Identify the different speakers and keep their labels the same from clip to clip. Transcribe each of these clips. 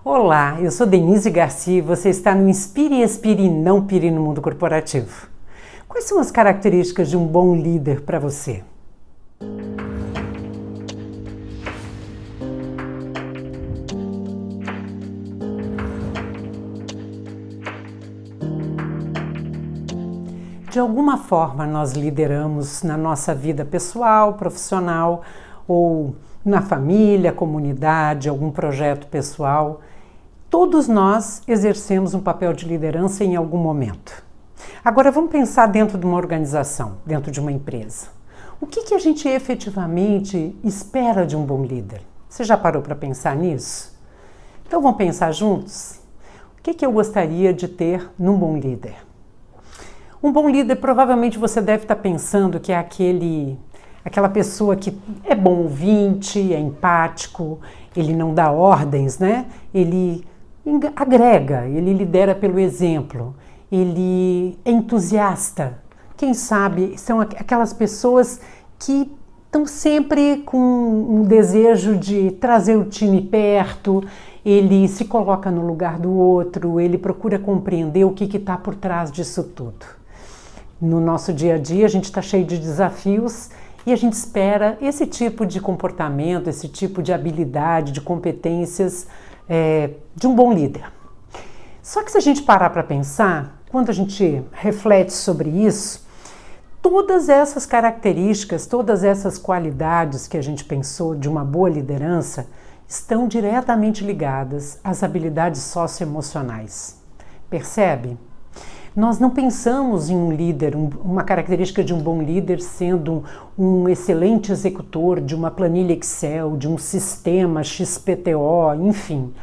Speaker 1: Olá, eu sou Denise Garcia e você está no Inspire, Expire e Não Pire no Mundo Corporativo. Quais são as características de um bom líder para você? De alguma forma nós lideramos na nossa vida pessoal, profissional ou na família, comunidade, algum projeto pessoal. Todos nós exercemos um papel de liderança em algum momento. Agora vamos pensar dentro de uma organização, dentro de uma empresa. O que a gente efetivamente espera de um bom líder? Você já parou para pensar nisso? Então vamos pensar juntos? O que eu gostaria de ter num bom líder? Um bom líder, provavelmente você deve estar pensando que é aquela pessoa que é bom ouvinte, é empático, ele não dá ordens, né? Ele agrega, ele lidera pelo exemplo, ele é entusiasta. Quem sabe são aquelas pessoas que estão sempre com um desejo de trazer o time perto, ele se coloca no lugar do outro, ele procura compreender o que está por trás disso tudo. No nosso dia a dia a gente está cheio de desafios e a gente espera esse tipo de comportamento, esse tipo de habilidade, de competências de um bom líder. Só que se a gente parar para pensar, quando a gente reflete sobre isso, todas essas características, todas essas qualidades que a gente pensou de uma boa liderança estão diretamente ligadas às habilidades socioemocionais. Percebe? Nós não pensamos em um líder, uma característica de um bom líder sendo um excelente executor de uma planilha Excel, de um sistema XPTO, enfim.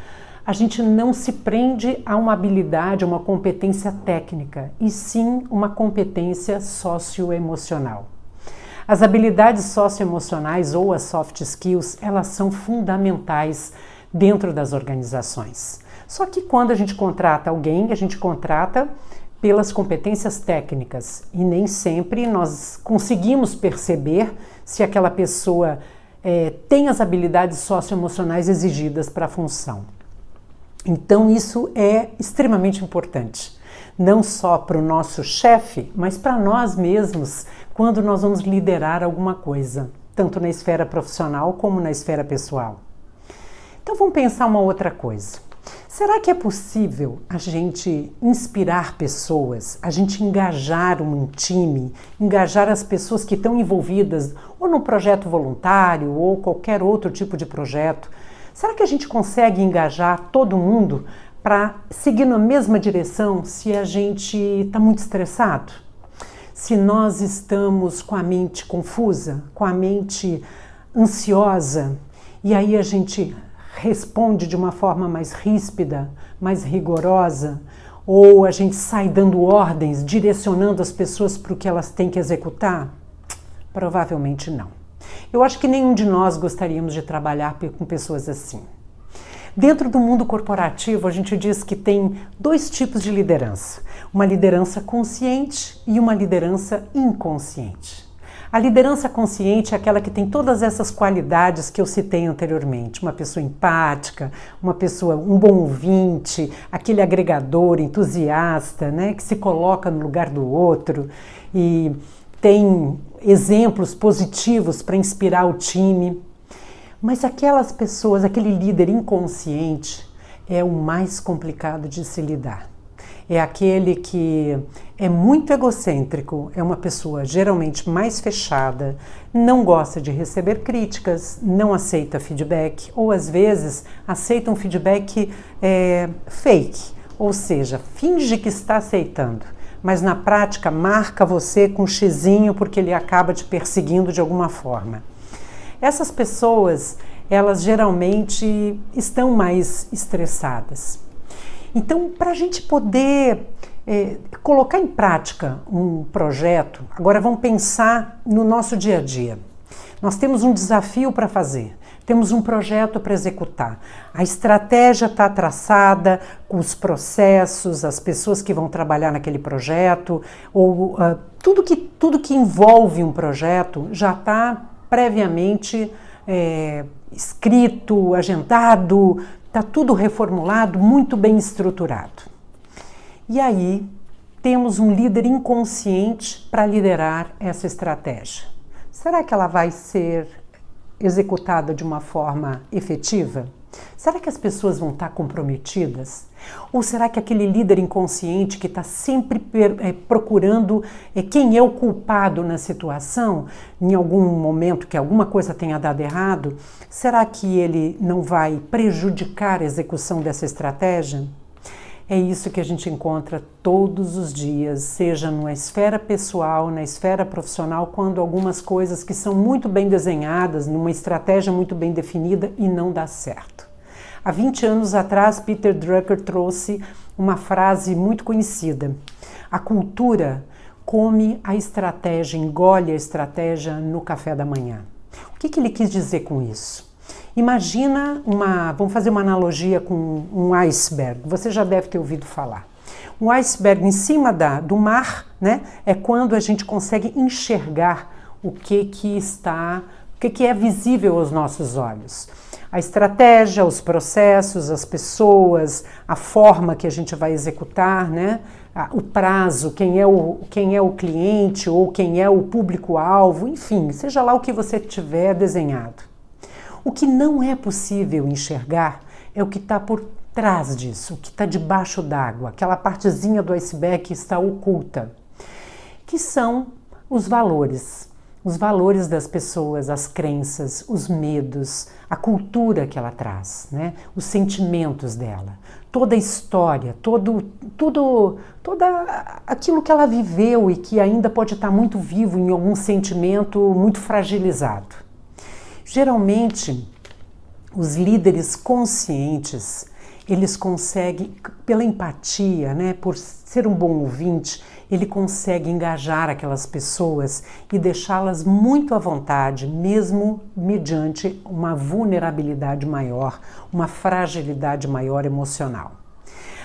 Speaker 1: A gente não se prende a uma habilidade, a uma competência técnica, e sim uma competência socioemocional. As habilidades socioemocionais ou as soft skills, elas são fundamentais dentro das organizações. Só que quando a gente contrata alguém, a gente contrata pelas competências técnicas e nem sempre nós conseguimos perceber se aquela pessoa tem as habilidades socioemocionais exigidas para a função. Então isso é extremamente importante, não só para o nosso chefe, mas para nós mesmos quando nós vamos liderar alguma coisa, tanto na esfera profissional como na esfera pessoal. Então vamos pensar uma outra coisa. Será que é possível a gente inspirar pessoas, a gente engajar um time, engajar as pessoas que estão envolvidas ou no projeto voluntário ou qualquer outro tipo de projeto? Será que a gente consegue engajar todo mundo para seguir na mesma direção se a gente está muito estressado? Se nós estamos com a mente confusa, com a mente ansiosa, e aí a gente responde de uma forma mais ríspida, mais rigorosa, ou a gente sai dando ordens, direcionando as pessoas para o que elas têm que executar? Provavelmente não. Eu acho que nenhum de nós gostaríamos de trabalhar com pessoas assim. Dentro do mundo corporativo, a gente diz que tem dois tipos de liderança. Uma liderança consciente e uma liderança inconsciente. A liderança consciente é aquela que tem todas essas qualidades que eu citei anteriormente. Uma pessoa empática, um bom ouvinte, aquele agregador, entusiasta, né, que se coloca no lugar do outro e tem exemplos positivos para inspirar o time. Mas aquelas pessoas, aquele líder inconsciente é o mais complicado de se lidar. É aquele que é muito egocêntrico, é uma pessoa geralmente mais fechada, não gosta de receber críticas, não aceita feedback, ou às vezes aceita um feedback fake, ou seja, finge que está aceitando, mas na prática marca você com um xizinho porque ele acaba te perseguindo de alguma forma. Essas pessoas, elas geralmente estão mais estressadas. Então, para a gente poder colocar em prática um projeto, agora vamos pensar no nosso dia a dia. Nós temos um desafio para fazer, temos um projeto para executar. A estratégia está traçada, com os processos, as pessoas que vão trabalhar naquele projeto, ou tudo que envolve um projeto já está previamente escrito, agendado, está tudo reformulado, muito bem estruturado. E aí temos um líder inconsciente para liderar essa estratégia. Será que ela vai ser executada de uma forma efetiva? Será que as pessoas vão estar comprometidas? Ou será que aquele líder inconsciente que está sempre procurando quem é o culpado na situação, em algum momento que alguma coisa tenha dado errado, será que ele não vai prejudicar a execução dessa estratégia? É isso que a gente encontra todos os dias, seja na esfera pessoal, na esfera profissional, quando algumas coisas que são muito bem desenhadas, numa estratégia muito bem definida e não dá certo. Há 20 anos atrás, Peter Drucker trouxe uma frase muito conhecida: a cultura come a estratégia, engole a estratégia no café da manhã. O que ele quis dizer com isso? Imagina vamos fazer uma analogia com um iceberg, você já deve ter ouvido falar. Um iceberg em cima do mar, né, é quando a gente consegue enxergar o que é visível aos nossos olhos. A estratégia, os processos, as pessoas, a forma que a gente vai executar, né, o prazo, quem é o cliente ou quem é o público-alvo, enfim, seja lá o que você tiver desenhado. O que não é possível enxergar é o que está por trás disso, o que está debaixo d'água, aquela partezinha do iceberg que está oculta, que são os valores das pessoas, as crenças, os medos, a cultura que ela traz, né? Os sentimentos dela, toda a história, todo aquilo que ela viveu e que ainda pode estar muito vivo em algum sentimento muito fragilizado. Geralmente, os líderes conscientes, eles conseguem, pela empatia, né, por ser um bom ouvinte, ele consegue engajar aquelas pessoas e deixá-las muito à vontade, mesmo mediante uma vulnerabilidade maior, uma fragilidade maior emocional.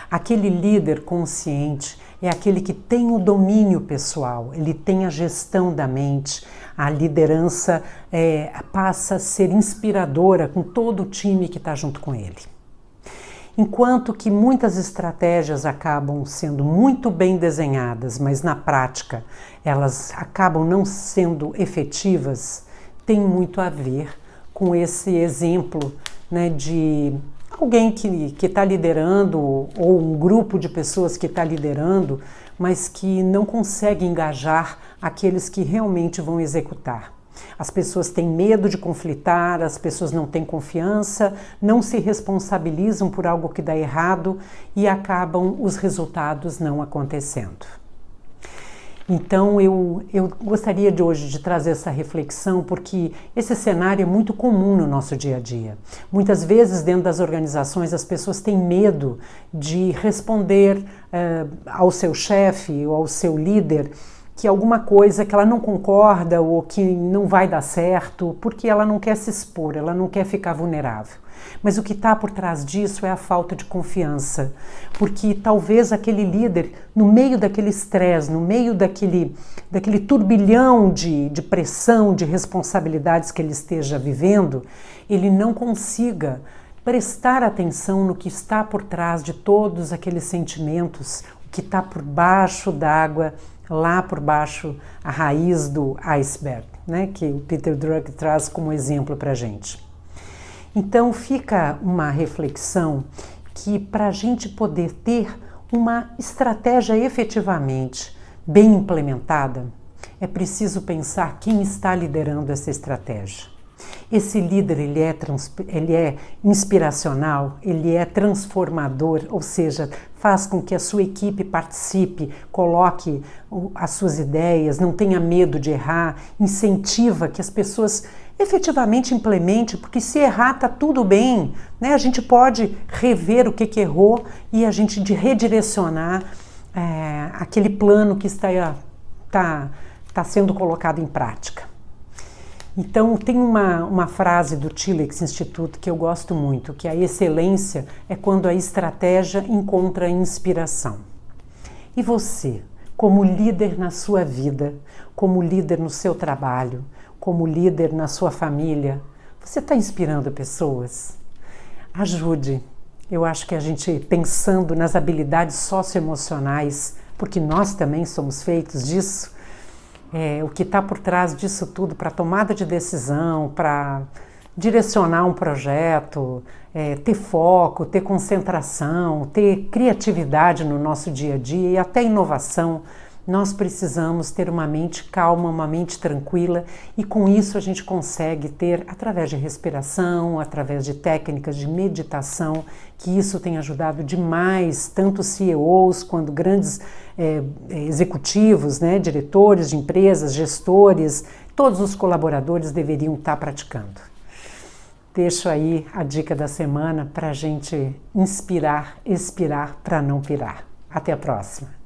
Speaker 1: Aquele líder consciente é aquele que tem o domínio pessoal, ele tem a gestão da mente, a liderança passa a ser inspiradora com todo o time que está junto com ele. Enquanto que muitas estratégias acabam sendo muito bem desenhadas, mas na prática elas acabam não sendo efetivas, tem muito a ver com esse exemplo, né, de alguém que está liderando ou um grupo de pessoas que está liderando, mas que não consegue engajar aqueles que realmente vão executar. As pessoas têm medo de conflitar, as pessoas não têm confiança, não se responsabilizam por algo que dá errado e acabam os resultados não acontecendo. Então eu gostaria de hoje de trazer essa reflexão porque esse cenário é muito comum no nosso dia a dia. Muitas vezes dentro das organizações as pessoas têm medo de responder ao seu chefe ou ao seu líder que alguma coisa que ela não concorda ou que não vai dar certo, porque ela não quer se expor, ela não quer ficar vulnerável. Mas o que está por trás disso é a falta de confiança, porque talvez aquele líder, no meio daquele estresse, no meio daquele turbilhão de pressão, de responsabilidades que ele esteja vivendo, ele não consiga prestar atenção no que está por trás de todos aqueles sentimentos, o que está por baixo d'água, lá por baixo, a raiz do iceberg, né, que o Peter Drucker traz como exemplo para a gente. Então fica uma reflexão que para a gente poder ter uma estratégia efetivamente bem implementada, é preciso pensar quem está liderando essa estratégia. Esse líder ele é inspiracional, ele é transformador, ou seja, faz com que a sua equipe participe, coloque as suas ideias, não tenha medo de errar, incentiva que as pessoas efetivamente implementem, porque se errar está tudo bem, né? A gente pode rever o que errou e a gente redirecionar aquele plano que está sendo colocado em prática. Então, tem uma frase do Tillich Institute que eu gosto muito, que a excelência é quando a estratégia encontra inspiração. E você, como líder na sua vida, como líder no seu trabalho, como líder na sua família, você está inspirando pessoas? Ajude, Eu acho que a gente, pensando nas habilidades socioemocionais, porque nós também somos feitos disso, o que está por trás disso tudo, para tomada de decisão, para direcionar um projeto, ter foco, ter concentração, ter criatividade no nosso dia a dia e até inovação, nós precisamos ter uma mente calma, uma mente tranquila, e com isso a gente consegue ter, através de respiração, através de técnicas de meditação, que isso tem ajudado demais, tanto CEOs quanto grandes executivos, né, diretores de empresas, gestores, todos os colaboradores deveriam estar praticando. Deixo aí a dica da semana para a gente inspirar, expirar para não pirar. Até a próxima!